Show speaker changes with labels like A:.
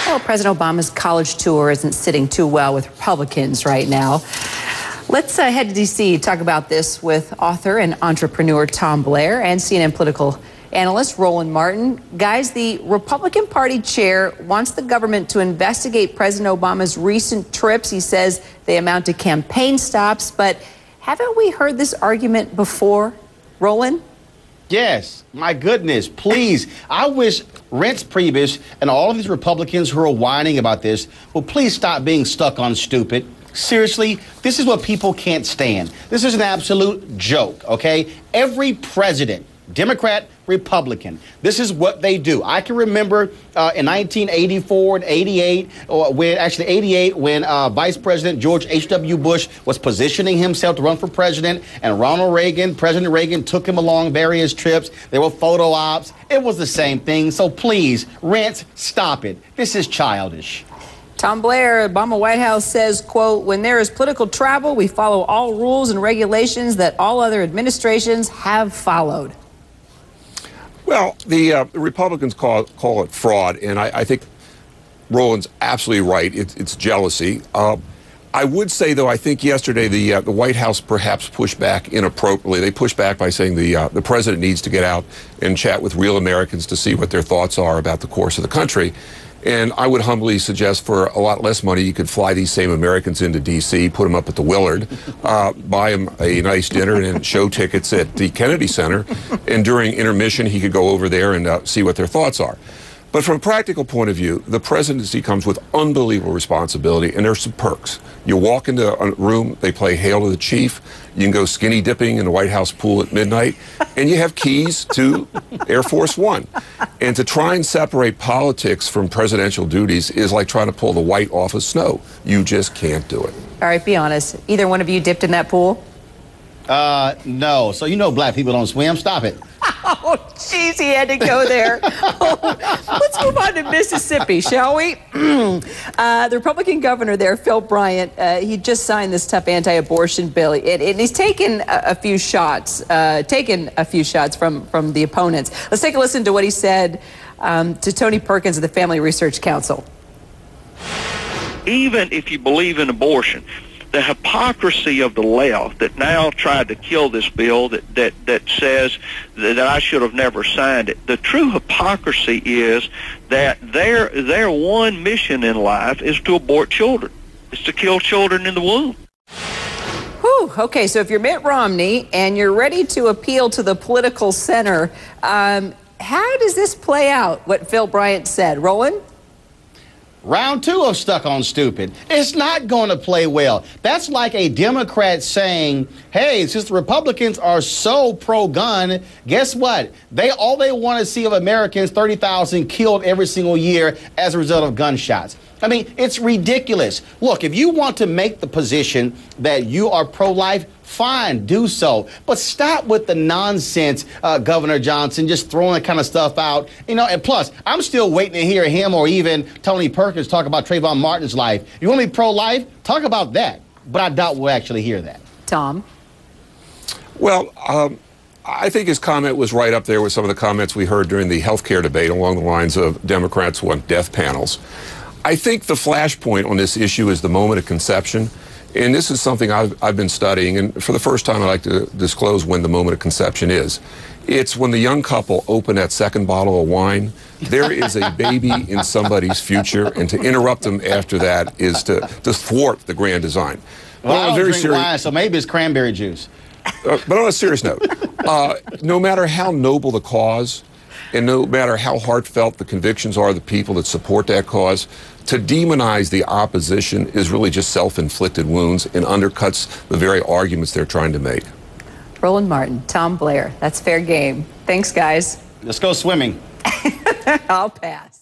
A: Well, President Obama's college tour isn't sitting too well with Republicans right now. Let's head to D.C. to talk about this with author and entrepreneur Tom Blair and CNN political analyst Roland Martin. Guys, the Republican Party chair wants the government to investigate President Obama's recent trips. He says they amount to campaign stops, but haven't we heard this argument before, Roland?
B: Yes, my goodness, please. I wish Reince Priebus and all of these Republicans who are whining about this will please stop being stuck on stupid. Seriously, this is what people can't stand. This is an absolute joke, okay? Every president, Democrat, Republican, this is what they do. I can remember in 1984 and 88, when Vice President George H.W. Bush was positioning himself to run for president, and President Reagan took him along various trips. There were photo ops. It was the same thing. So please, Reince, stop it. This is childish.
A: Tom Blair, Obama White House says, quote, when there is political travel, we follow all rules and regulations that all other administrations have followed.
C: Well, the Republicans call it fraud, and I think Roland's absolutely right. It's jealousy. I would say, though, I think yesterday the White House perhaps pushed back inappropriately. They pushed back by saying the president needs to get out and chat with real Americans to see what their thoughts are about the course of the country. And I would humbly suggest for a lot less money, you could fly these same Americans into D.C., put them up at the Willard, buy them a nice dinner and show tickets at the Kennedy Center. And during intermission, he could go over there and see what their thoughts are. But from a practical point of view, the presidency comes with unbelievable responsibility, and there's some perks. You walk into a room, they play Hail to the Chief. You can go skinny dipping in the White House pool at midnight, and you have keys to Air Force One. And to try and separate politics from presidential duties is like trying to pull the white off of snow. You just can't do it.
A: All right, be honest. Either one of you dipped in that pool?
B: No. So you know black people don't swim. Stop it.
A: Oh, jeez, he had to go there. Let's move on to Mississippi, shall we? The Republican governor there, Phil Bryant, he just signed this tough anti-abortion bill. And he's taken a few shots, from the opponents. Let's take a listen to what he said to Tony Perkins of the Family Research Council.
D: Even if you believe in abortion, the hypocrisy of the left that now tried to kill this bill that says that I should have never signed it. The true hypocrisy is that their one mission in life is to abort children. It's to kill children in the womb.
A: Whew, okay, so if you're Mitt Romney and you're ready to appeal to the political center, how does this play out, what Phil Bryant said? Roland?
B: Round two of stuck on stupid. It's not going to play well. That's like a Democrat saying, hey, since the Republicans are so pro-gun, guess what? All they want to see of Americans, 30,000 killed every single year as a result of gunshots. I mean, it's ridiculous. Look, if you want to make the position that you are pro-life, fine, do so. But stop with the nonsense, Governor Johnson, just throwing that kind of stuff out. You know, and plus, I'm still waiting to hear him or even Tony Perkins talk about Trayvon Martin's life. You want to be pro-life? Talk about that. But I doubt we'll actually hear that.
A: Tom?
C: Well, I think his comment was right up there with some of the comments we heard during the health care debate along the lines of Democrats want death panels. I think the flashpoint on this issue is the moment of conception. And this is something I've been studying, and for the first time I'd like to disclose when the moment of conception is. It's when the young couple open that second bottle of wine. There is a baby in somebody's future, and to interrupt them after that is to thwart the grand design.
B: Well, I don't drink wine, so maybe it's cranberry juice.
C: But on a serious note, no matter how noble the cause, and no matter how heartfelt the convictions are of the people that support that cause, to demonize the opposition is really just self-inflicted wounds and undercuts the very arguments they're trying to make.
A: Roland Martin, Tom Blair, that's fair game. Thanks, guys.
B: Let's go swimming.
A: I'll pass.